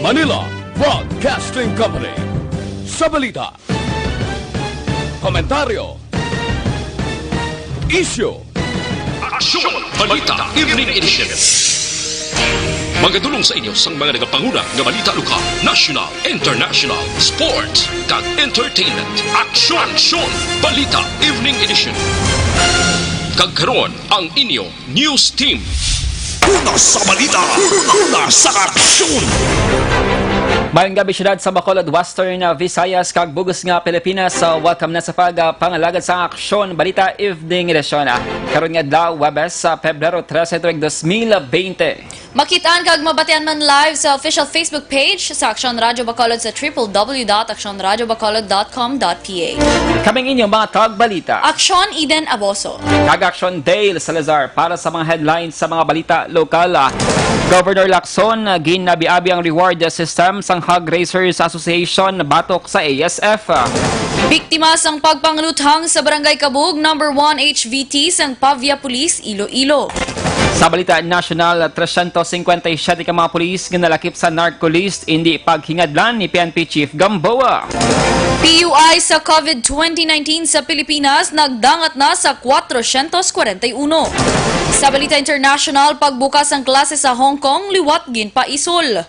Manila Broadcasting Company. Sa balita, komentaryo, issue, Aksyon! Balita Evening Edition. Magadulong sa inyo sang mga nagapanguna nga balita lokal, national, international, sports, kag entertainment. Aksyon! Balita Evening Edition. Kag karon ang inyo news team. Una sa balita, una sa aksyon. Mayong gabi syudad sa Bacolod, Western Visayas, kag Bugos nga Pilipinas. Welcome na sa pangalagad sa Aksyon Balita Evening Edition. Karon nga adlaw Webes sa Pebrero 13, 2020. Makitaan kag mabatean man live sa official Facebook page sa Aksyon Radio Bacolod sa www.aksyonradiobacolod.com.ph. Kaming inyong mga tagbalita. Aksyon Eden Aboso. Kag Aksyon Dale Salazar para sa mga headlines sa mga balita lokal. Governor Lacson ginabi-abi ang reward system sang Hog Racers Association batok sa ASF. Biktima sang pagpangluthang sa Barangay Kabug No. 1 HVT sang Pavia Police, Iloilo. Sa balita national, 357 ka mga pulis nga nalakip sa narco-list hindi paghingadlan ni PNP Chief Gamboa. PUI sa COVID-2019 sa Pilipinas nagdangat na sa 441. Sa balita international, pagbukas ang klase sa Hong Kong, liwat ginpaisol.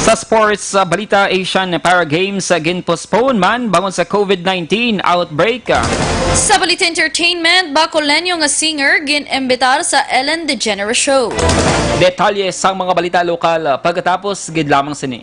Sa sports, sa balita Asian Para Games ginpostpone man bangon sa COVID-19 outbreak. Sa balita entertainment, Bacolenyo nga singer ginembitar sa Ellen DeGeneres Show. Detalye sa mga balita lokal pagkatapos gid lamang sini.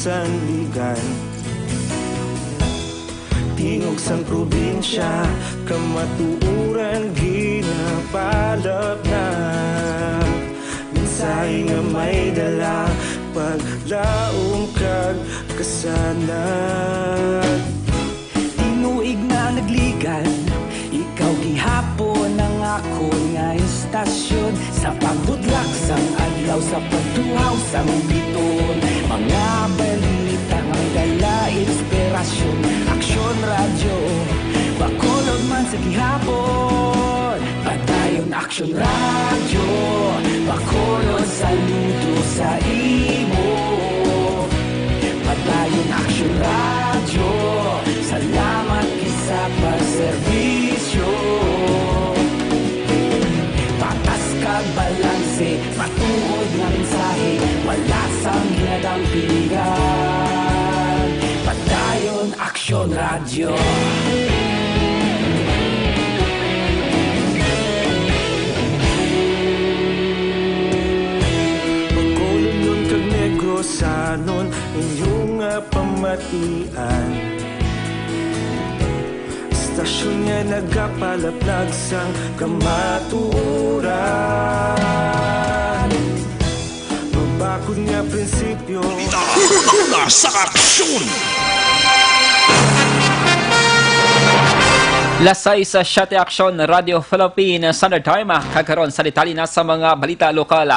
Sandigan tingog sang probinsya kamatuuran ginapalap na minsay nga may dala paglaong kag kasanad tinuig na nagligan ikaw gihapon ang ako nga istasyon sa pagbudlak sang adlaw sa pagtuhaw sang biton mga balita ang dala inspirasyon Aksyon Radio Bacolod man sa gihapon padayon Aksyon Radio Bacolod saludo sa imo padayon Aksyon Radio salamat isa pa serbisyo patas kag balanse matuod ng mensahe wala sang ginadampingan padayon Aksyon Radio Bacolod nun kag Negrosanon inyong pamatian istasyon nga nagapalaplag sang kamaturan mabakod nga prinsipyo Una sa aksyon! Lasay sa Siyate Aksyon Radio Philippine Standard Time kagkaroon sa detalye na sa mga balita lokal.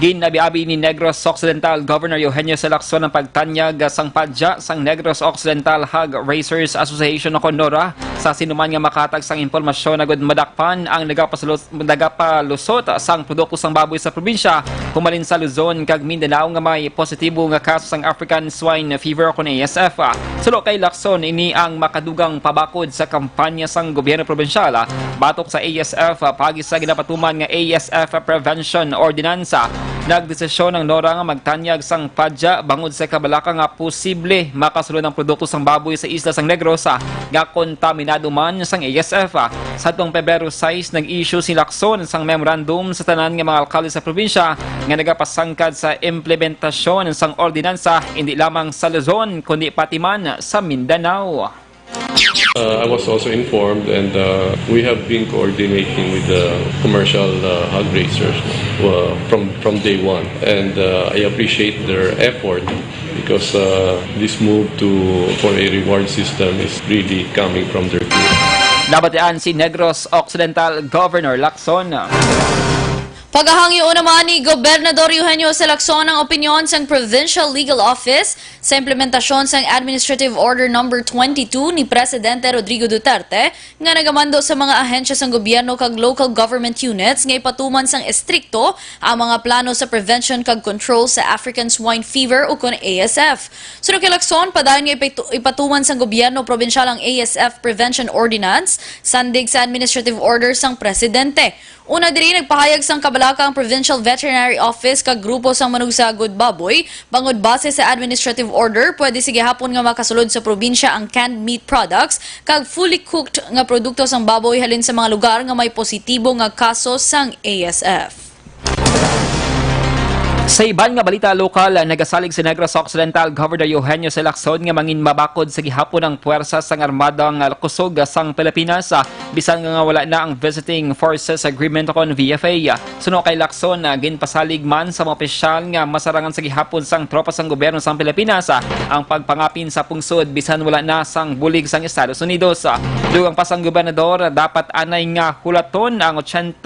Ginabi-abi ni Negros Occidental Governor Eugenio Salazar ng pagtanyag sang padya sang Negros Occidental Hog Racers Association o Condora sa sinuman nga makatag sang impormasyon na madakpan ang nagapalusot sang produkto sang baboy sa probinsya kumalin sa Luzon kag Mindanao nga may positibo nga kaso sang African Swine Fever o ASF. Sulo kay Lacson ini ang makadugang pabakod sa kampanya sang gobyerno probinsyal batok sa ASF pagi sa ginapatuman nga ASF Prevention Ordinansa. Nagdesisyon ng NORA nga magtanyag sang padya bangod sa kabalaka nga posible makasulod ng produkto sang baboy sa isla sang Negros nga kontaminado man sang ASF. Sa atong Pebrero 6 nag-issue si Lacson sang memorandum sa tanan nga mga alkalde sa probinsya nga nagapasangkad sa implementasyon sang ordinansa hindi lamang sa Luzon kundi pati man sa Mindanao. I was also informed, and we have been coordinating with the commercial hog racers from day one, and I appreciate their effort because this move for a reward system is really coming from their team. Nabatian si Negros Occidental Governor Lacson. Paghahangyo naman ni Gobernador Eugenio Salazar ang opinyon sa Provincial Legal Office sa implementasyon sa Administrative Order No. 22 ni Presidente Rodrigo Duterte nga nagamando sa mga ahensya sang gobyerno kag local government units nga ipatuman sang estrikto ang mga plano sa prevention kag control sa African Swine Fever o kon ASF. Suno kay Lacson, padayon nga ipatuman sang gobyerno probinsyal ang ASF Prevention Ordinance sandig sa Administrative Order sang Presidente. Una diri nagpahayag sang kabalaka ang Provincial Veterinary Office kag grupo sang manugsagod baboy bangod base sa administrative order pwede sige hapon nga makasulod sa probinsya ang canned meat products kag fully cooked nga produkto sang baboy halin sa mga lugar nga may positibo nga kaso sang ASF. Sa iban nga balita lokal, nagasalig si Negros Occidental Governor Eugenio Salazar nga mangin mabakod sa gihapon ng puwersa sang armadang kusog sang Pilipinas bisan nga wala na ang Visiting Forces Agreement kon VFA. Suno kay Lacson, ginpasalig man sa mga opisyal nga masarangan sa gihapon sang tropa sang gobyerno sang Pilipinas ang pagpangapin sa pungsod bisan wala na sang bulig sang Estados Unidos. Dugang pa sang gobernador, dapat anay nga hulaton ang 180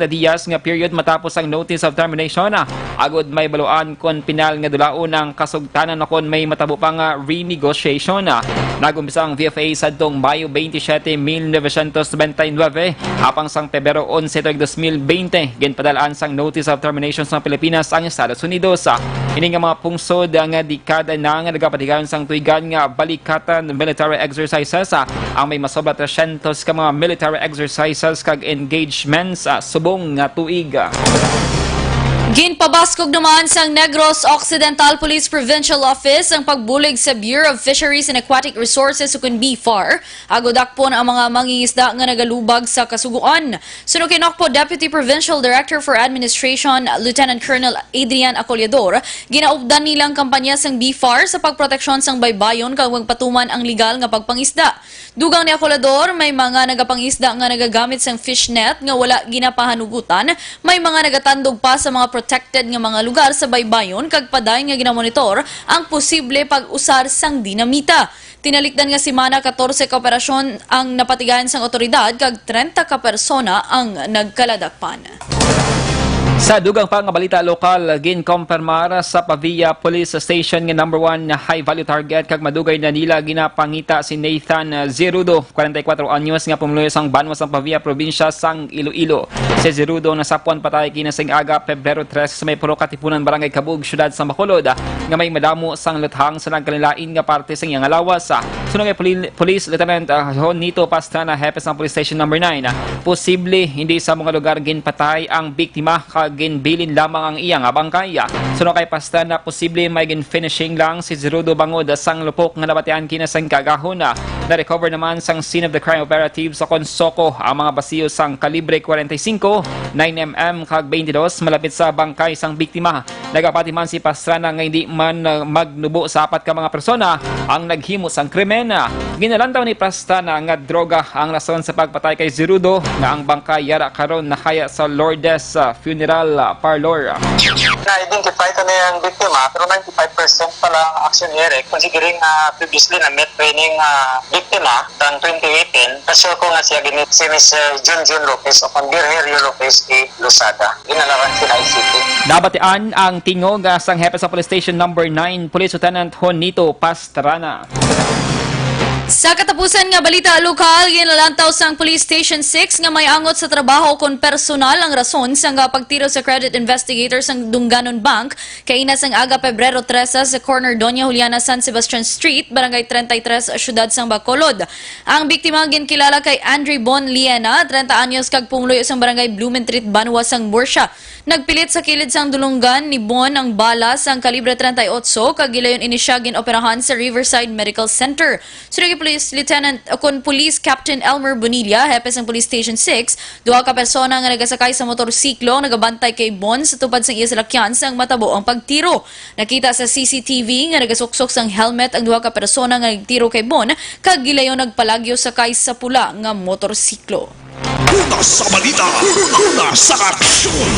dias nga period matapos ang notice of termination. Agod may baluan kon pinal nga dulaon ang kasugtanan na kon may matabo pa nga renegotiation. Nagumpisa ang VFA sa dong Mayo 27, 1999 hapang sang Pebrero 11, 2020 ginpadalaan sang notice of termination sa Pilipinas ang Estados Unidos. Ini nga mga pungsod nga dekada na nga nagapatigayon sang tuigan nga balikatan military exercises ang may masobra 300 ka mga military exercises kag engagements subong nga tuig. Ginpabaskog naman sang Negros Occidental Police Provincial Office ang pagbulig sa Bureau of Fisheries and Aquatic Resources o kun BFAR. Agodakpon ang mga mangingisda nga nagalubag sa kasuguan. Suno kay Nokpo Deputy Provincial Director for Administration Lieutenant Colonel Adrian Acolyador, ginaupdan nilang kampanya sang BFAR sa pagproteksyon sang baybayon kag magpatuman ang legal nga pagpangisda. Dugang ni Acolyador, may mga nagapangisda nga nagagamit sang fishnet nga wala ginapahanugutan, may mga nagatandog pa sa mga protected nga mga lugar sa baybayon kag paday nga ginamonitor ang posible pag-usar sang dinamita. Tinalikdan nga semana 14 ka operasyon ang napatigayan sang otoridad kag 30 ka persona ang nagkaladakpan. Sa dugang pa nga balita lokal, ginkompirmar sa Pavia Police Station nga number 1 na high-value target kag madugay na nila ginapangita si Nathan Zerudo, 44 anyos nga pumuluyo sang banwas sang Pavia probinsya sang Iloilo. Si Zerudo nasapon patay kinasing aga Pebrero 3 sa may Puro Katipunan Barangay Kabug, syudad sa Bacolod nga may madamo sang luthang sa nagkalilain nga parte sang iyang alawas. Sunod kay Police Lieutenant Nito Pastrana, hepe sang Police Station number 9, posible hindi sa mga lugar ginpatay ang biktima ginbilin lamang ang iyang bangkay. Suno kay Pastrana, posible may finishing lang si Zerudo bangod sang lupok nga nabatian kinasang kagahon. Na-recover naman sang scene of the crime operatives sa Consoko ang mga basiyo sang kalibre 45, 9mm kag 22 malapit sa bangkay sang biktima. Nagapati man si Pastrana nga hindi man magnubo sa 4 ka mga persona ang naghimo sang krimen. Ginalantaw ni Pastrana nga droga ang rason sa pagpatay kay Zerudo nga ang bangkay yara karon nakaya sa Lourdes Funeral Parlor. Na-identify ito na yung biktima, pero 95% pala ang action Eric. Considering previously na met training biktima taon 2018, kasyo ko nga siya ginit si Mr. Junjun Lopez o Virgerio Lopez de Losada. Ginalaran sila ICT. Nabatian ang tingog sang hepe sa Police Station Number 9, Police Lieutenant Juanito Pastrana. Sa katapusan nga balita lokal, ginalantaw sang Police Station 6 nga may angot sa trabaho kon personal ang rason sa nga pagtiro sa credit investigator sang Dunganon Bank kay inas ang aga Pebrero 13 sa corner Doña Juliana San Sebastian Street, Barangay 33, Syudad sang Bacolod. Ang biktima ginkilala kay Andre Bon Liena, 30 anyos kag pungloy sang Barangay Blumentritt, Banwa sang Borsia. Nagpilit sa kilid sang dulunggan ni Bon ang bala sang kalibre 38 kag gilayon ini siya ginoperahan sa Riverside Medical Center. Police Lieutenant Police Captain Elmer Bonilla, hepe ng Police Station 6, duha ka persona nga nagasakay sa motorsiklo nagabantay kay Bon sa tupad sang iya salakyan sang matabo ang pagtiro. Nakita sa CCTV nga nagasuksok sang helmet ang duha ka persona nga nagtiro kay Bon kag gilayon nagpalagyo sakay sa pula nga motorsiklo. Una sa balita, una sa aksyon.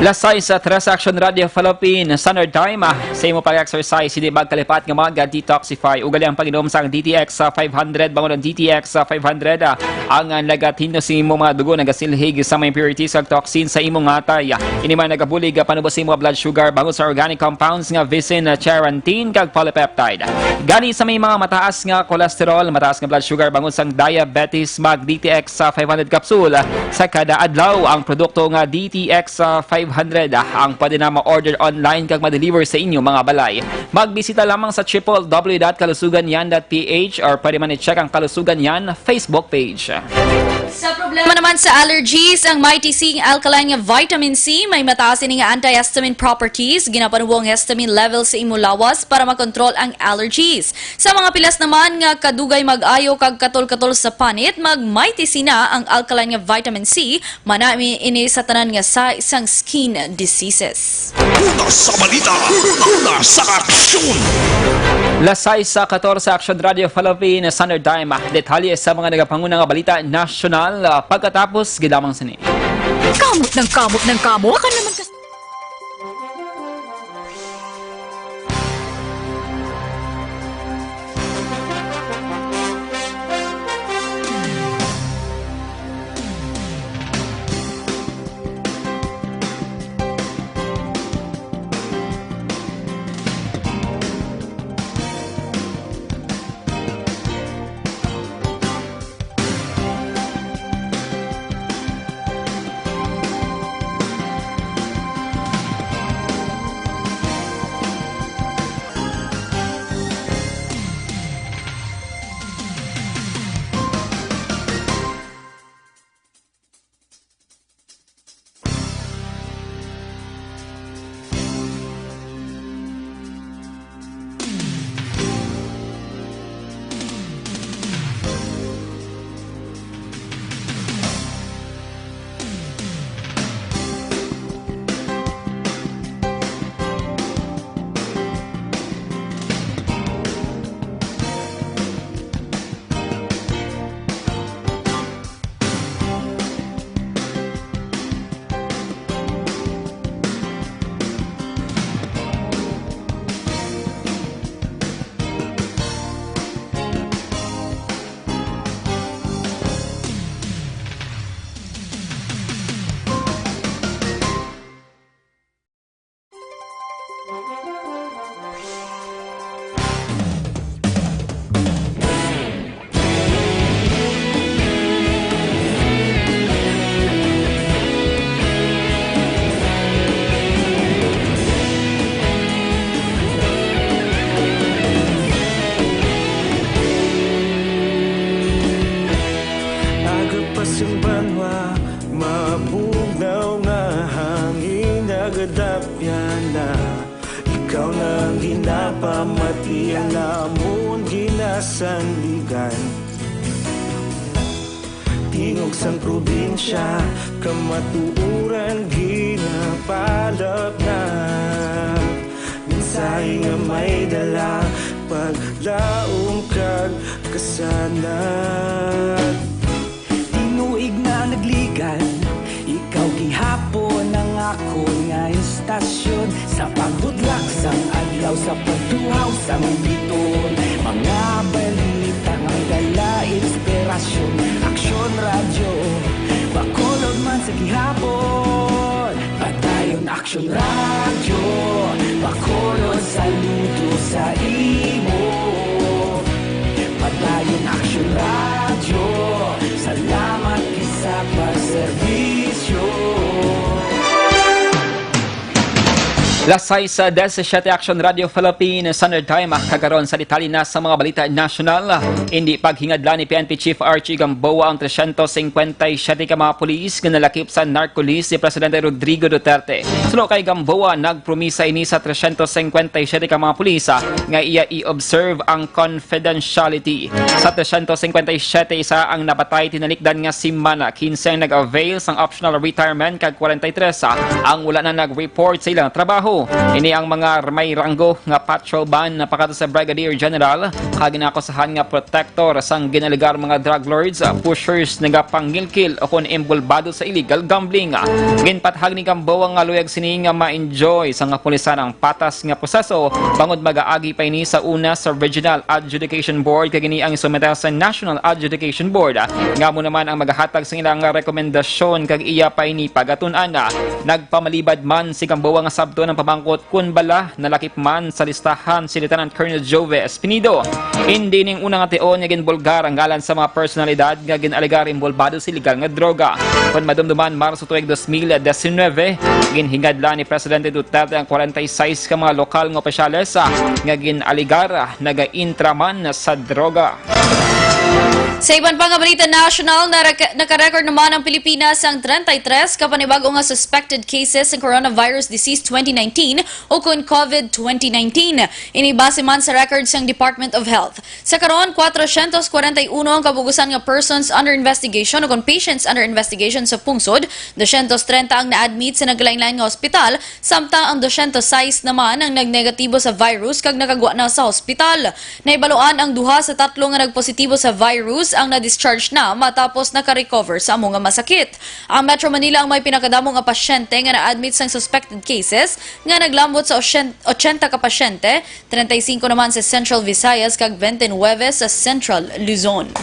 Lasay sa Tres Action Radio Philippine Standard Time sa imo pag-exercise hindi magkalipat nga mga detoxify ugali ang pag-inom sa DTX 500 bangon ang DTX 500 ang lagatino sa imo mga dugo nagasilhig sa mga impurities ug toxin sa imong atay ini man nagabulig panubos sa imo blood sugar bangon sa organic compounds nga visin, charantin kag polypeptide gani sa may mga mataas nga cholesterol mataas nga blood sugar bangon sa diabetes mag DTX 500 capsule sa kada adlaw ang produkto nga DTX 500 ang pwede na ma-order online kag ma-deliver sa inyo mga balay. Magbisita lamang sa www.kalusuganyan.ph or pwede man i-check ang Kalusugan Yan Facebook page. Sa problema naman sa allergies, ang Mighty C alkaline nga vitamin C may mataas ini nga antihistamine properties, ginapanubo ang histamine level sa imo lawas para makontrol ang allergies. Sa mga pilas naman nga kadugay mag-ayo kag katol-katol sa panit, mag Mighty C na ang alkaline nga vitamin C, manami ini sa tanan nga sa isang skin diseases. Una sa balita, una sa aksyon. Lasay sa 14 Action Radio Philippine Standard Time. Detalye sa mga nagapanguna nga balita national pagkatapos gidamang sini. Kamot ng kamo. Ka naman kasi. Pamati ang namon ginasandigan Tingog sang probinsya kamatuuran ginapalap na Minsay nga may dala paglaong kag kasanat Tinuig na nagligan ikaw gihapon ang ako nga istasyon sa pagbudlak sang adlaw sa pagtuhaw sang biton. Mga balita nga dala inspirasyon, Aksyon radyo bakulod man sa gihapon. Padayon Aksyon radyo bakulod saludo sa imo. Padayon Aksyon radyo, salamat isa pagserbisyo. Lasay sa 17 Aksyon Radio Philippines Standard Time kagaron sa detalye na sa mga balita nasyonal. Hindi paghingadla ni PNP Chief Archie Gamboa ang 357 ka mga pulis nga nalakip sa narcolis si Presidente Rodrigo Duterte. Sulo kay Gamboa, nagpromisa ini sa 357 ka mga pulis nga iya i-observe ang confidentiality. Sa 357 isa ang napatay tinalikdan nga si Mana, 15 ang nag-avail sang optional retirement kag 43 ang wala na nag-report sa ilang trabaho. Ini ang mga may ranggo nga patrol ban na pakato sa Brigadier General kag ginakusahan nga protector sang ginaligar mga drug lords, pushers nagapangilkil o kon involvado sa illegal gambling. Ginpathag ni Gamboa nga luyag sini nga ma-enjoy sa nga pulisan ang patas nga proseso bangod mag-aagi pa ini sa una sa Regional Adjudication Board kag ini ang isumeta sa National Adjudication Board. Nga mo naman ang magahatag sa ilang rekomendasyon kag iya pa ini pagatun-an. Nagpamalibad man si Gamboa nga sabto ng pamangkot kun bala nalakip man sa listahan si Lieutenant Colonel Jove Espinido. Hindi ning unang ation nga ginbulgar ang galan sa mga personalidad nga ginaligar involvado sa illegal nga droga. Kun madumduman Marso tuig 2019, ginhingadla ni Presidente Duterte ang 46 ka mga lokal nga opisyales nga ginaligar naga-intraman sa droga. Sa iban pang balita national, nakarecord naman ang Pilipinas ang 33 kapanibago nga suspected cases ng coronavirus disease 2019 o kun COVID-2019. Inibase man sa records ng Department of Health. Sa karon, 441 ang kabugusan nga persons under investigation o kun patients under investigation sa pungsod, 230 ang na-admit sa naglain-lain nga ospital, samtang ang 206 naman ang nagnegatibo sa virus kag nakagwa na sa ospital. Naibaluan ang duha sa tatlo nga nagpositibo sa virus ang na-discharge na matapos naka-recover sa amo nga masakit. Ang Metro Manila ang may pinakadamo nga pasyente nga na-admit sang suspected cases nga naglambot sa 80 ka pasyente, 35 naman sa Central Visayas kag 29 sa Central Luzon.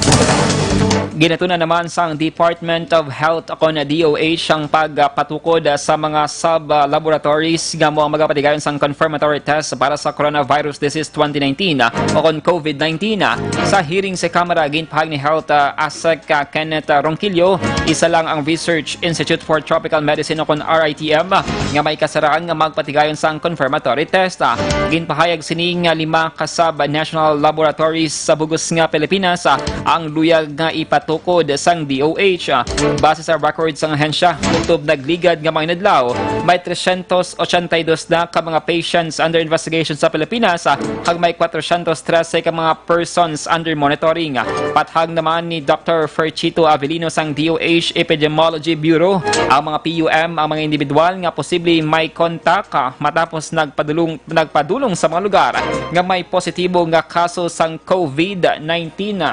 Ginatuna naman sa Department of Health o na DOH ang pagpatukod sa mga sub-laboratories nga mo ang magapatigayon sa confirmatory test para sa coronavirus disease 2019 o kon COVID-19. Sa hearing sa Kamara, ginpahag ni Health ASEC Kenneth Ronquillo, isa lang ang Research Institute for Tropical Medicine o kon RITM nga may kasaraan nga magpatigayon sa confirmatory test. Ginpahayag sining 5 ka sub-national laboratories sa bugos nga Pilipinas ang luyag nga ipatukod sang DOH. Base sa records ng ahensya, kutob nagligad nga mga inadlaw, may 382 na ka mga patients under investigation sa Pilipinas kag may 413 ka mga persons under monitoring. Pathag naman ni Dr. Ferchito Avelino sang DOH Epidemiology Bureau ang mga PUM ang mga individual nga posible may kontak matapos nagpadulong sa mga lugar nga may positibo nga kaso sang COVID-19.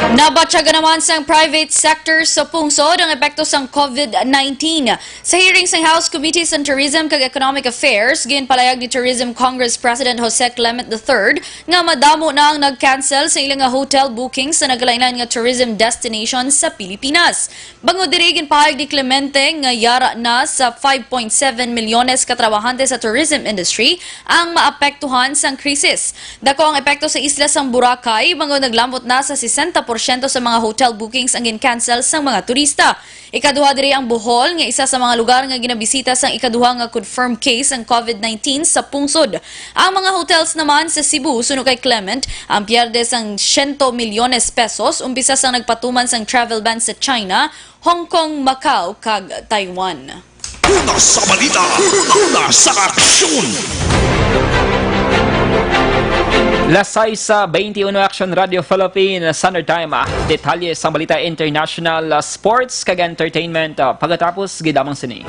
Nabatyaga naman sa private sector sa pungsod ang epekto sang COVID-19. Sa hearing sa House Committees on Tourism kag Economic Affairs, ginpalayag ni Tourism Congress President Jose Clement III nga madamo na ang nag-cancel sa ilang hotel bookings sa naglain-lain nga tourism destination sa Pilipinas. Bangod diri ginpahayag ni Clemente nga yara na sa 5.7 milyones ka trabahante sa tourism industry ang maapektuhan sang krisis. Dako ang epekto sa isla sang Boracay bangod naglambot na sa 60% sa mga hotel bookings ang gin-cancel sa mga turista. Ikaduha diri ang Bohol nga isa sa mga lugar nga ginabisita sang ikaduha nga confirmed case ang COVID-19 sa pungsod. Ang mga hotels naman sa Cebu suno kay Clement ang pierde sang 100 milyones pesos umpisa sang nagpatuman sang travel ban sa China, Hong Kong, Macau kag Taiwan. Una sa balita, una sa aksyon. Lasay sa 21 Aksyon Radio Philippines Standard Time. Detalye sa balita international, sports kag entertainment pagkatapos gidamang sini.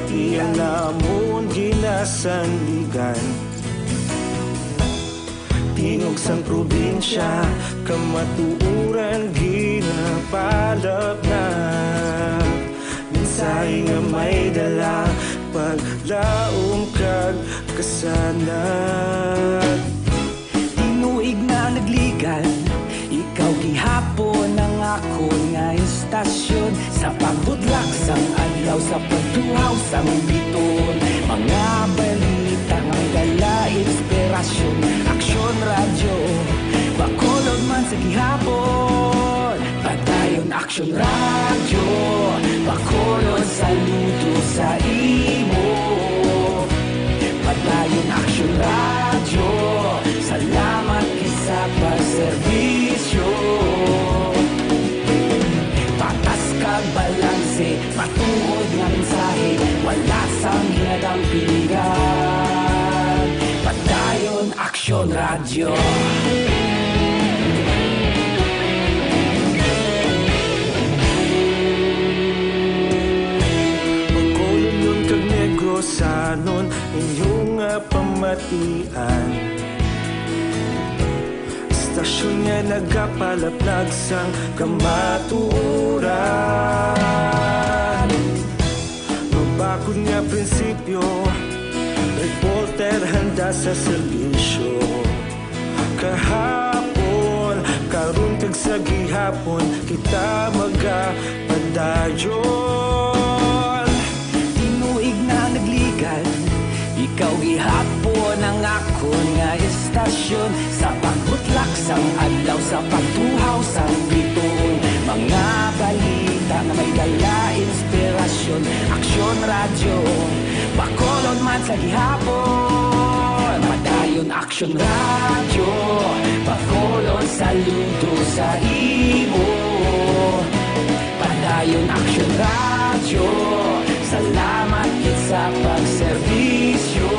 pati ang namon ginasandigan. Tinog sang probinsya, kamatuuran ginapalap na. Minsay nga may dala, paglaom kag kasanag. Tinuig na nagligan, ikaw gihapon ang ako nga istasyon. Sa pagbudlak sang adlaw, sa pagtuhaw sang biton. Mga balita nga dala inspirasyon. Aksyon radyo, bakolod man sa gihapon. Patayon aksyon radyo, bakolod saludo sa imo. Patayon aksyon radyo, salamat sa pagserbisyo. Patas kag balanse, matuod nga mensahe, wala sang hinadang piligan. Patayon aksyon radyo. Magkolon yun kag negosanon, inyong pamatian. Stasyon nga nagapalaplag sang kamatuuran. Mabakod nga prinsipyo, reporter handa sa serbisyo. Kahapon, karon kag sa gihapon, kita magapadayon. Tinuig na nagligan, ikaw gihapon ang ako nga istasyon. Sa pagbutlak sang adlaw, sa pagtuhaw sang biton. Mga balita nga may dala inspirasyon. Aksyon radyo, bakolod man sa gihapon. Padayon aksyon radyo, bakolod saludo sa imo. Padayon aksyon radyo, salamat kit sa pagserbisyo.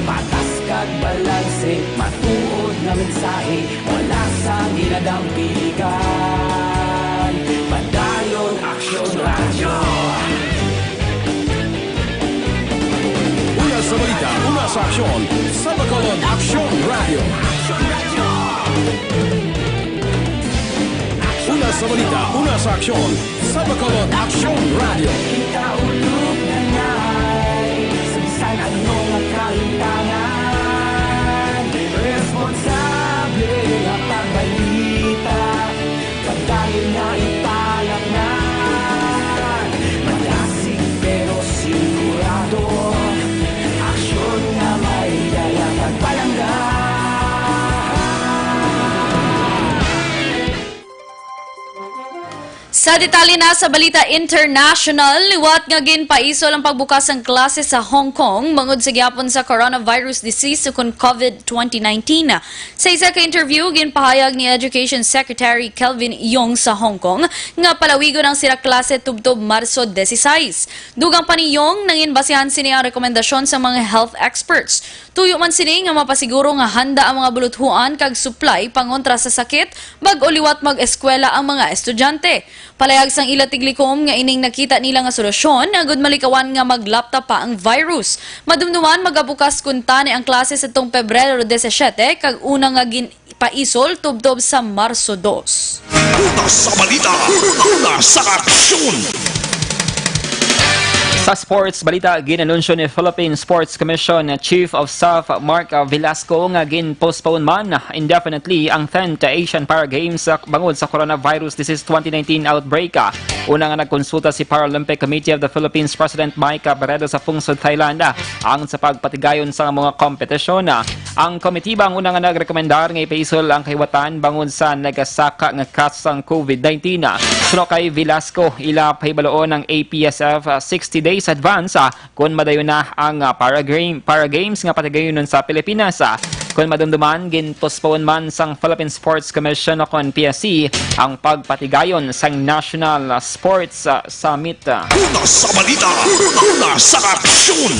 Patas kag balanse, matuod na mensahe, wala sang hinadang piligan. Padayon aksyon radyo. Una sa balita, una sa aksyon, sa Bacolod Aksyon Radio. Una sa balita, una sa aksyon, sa Bacolod Aksyon Radio. Kita ulog na ngay, sa bisan anong kalintangan. Responsable na pagbalita, pagdayon na italak na. Malasig pero sigurado, aksyon na may dala pagpalanggan. Sa detalye na sa Balita International, liwat nga ginpaisol ang pagbukas ng klase sa Hong Kong mangod sa gyapon sa coronavirus disease sukon COVID-2019. Sa isa ka interview, ginpahayag ni Education Secretary Kelvin Yong sa Hong Kong nga palawigon ang sira klase tubtob Marso 16. Dugang pa ni Yong nangin basihan sini ang rekomendasyon sa mga health experts. Tuyo man sini nga mapasiguro nga handa ang mga buluthuan kag supply pangontra sa sakit bag-o liwat mag-eskwela ang mga estudyante. Palayag sang ila tiglikom nga ining nakita nila nga solusyon agud malikawan nga maglapta pa ang virus. Madumduman magabukas kuntani ang klase sa tong Pebrero 17 kag una nga ginpaisol tubtob sa Marso 2. Una sa balita, una sa aksyon. Sa sports balita, ginanunsyo ni Philippine Sports Commission Chief of Staff Mark Velasco nga gin-postpone man indefinitely ang 10th Asian Para Games bangod sa coronavirus disease 2019 outbreak. Una nga nagkonsulta si Paralympic Committee of the Philippines President Mike Barredo sa Pungsod, Thailand ang sa pagpatigayon sa mga kompetisyon. Ang komitiba ang una nga nagrekomendar nga ipaisol ang kahiwatan bangod sa nagasaka nga kasang COVID-19. Suno kay Velasco, ila pahibaloon ng APSF 60 days advance kung madayon na ang Para Games nga patigayonon sa Pilipinas. Kung madumduman, gin-postpone man sang Philippine Sports Commission o kon PSC ang pagpatigayon sang National Sports Summit. Una sa balita, una sa aksyon.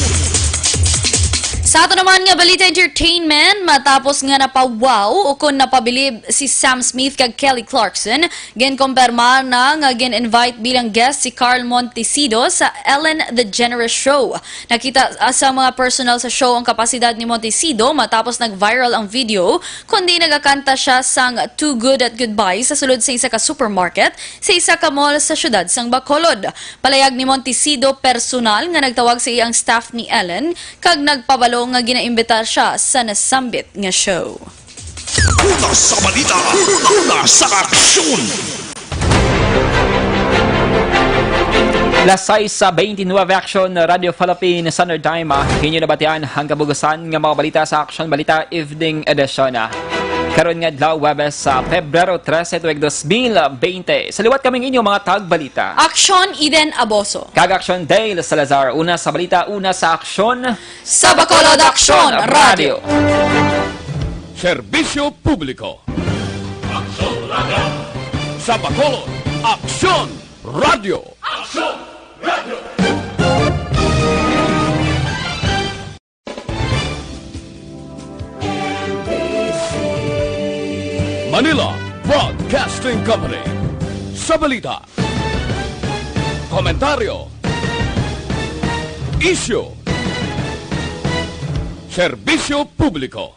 Sa Sa ato naman nga Balita Entertainment, matapos nga napawaw o kung napabilib si Sam Smith kag Kelly Clarkson, ginkumpirma na nga gin-invite bilang guest si Carl Montesido sa Ellen DeGeneres Show. Nakita sa mga personal sa show ang kapasidad ni Montesido matapos nag-viral ang video, kundi nagakanta siya sang Too Good at Goodbye sa sulod sa isa ka supermarket sa isa ka mall sa syudad sang Bacolod. Palayag ni Montesido personal nga nagtawag sa iyang staff ni Ellen kag nagpabalo nga ginaimbita siya sa nasambit nga show. Una sa balita, una sa aksyon. Lasay sa 29 Aksyon Radio Philippine Standard Time, hinyo nabatian ang kabugusan nga mga balita sa Aksyon Balita Evening Edition. Karon nga adlaw Webes sa Pebrero 13, 2020. Sa liwat kaming inyo mga tagbalita. Aksyon Eden Aboso. Kag Aksyon Dale Salazar, una sa balita, una sa aksyon. Sa Bacolod Aksyon Radio. Serbisyo publiko. Aksyon Radio. Sa Bacolod, Aksyon Radio. Aksyon Radio. Manila Broadcasting Company. Sa balita, komentaryo, isyu, serbisyo publiko.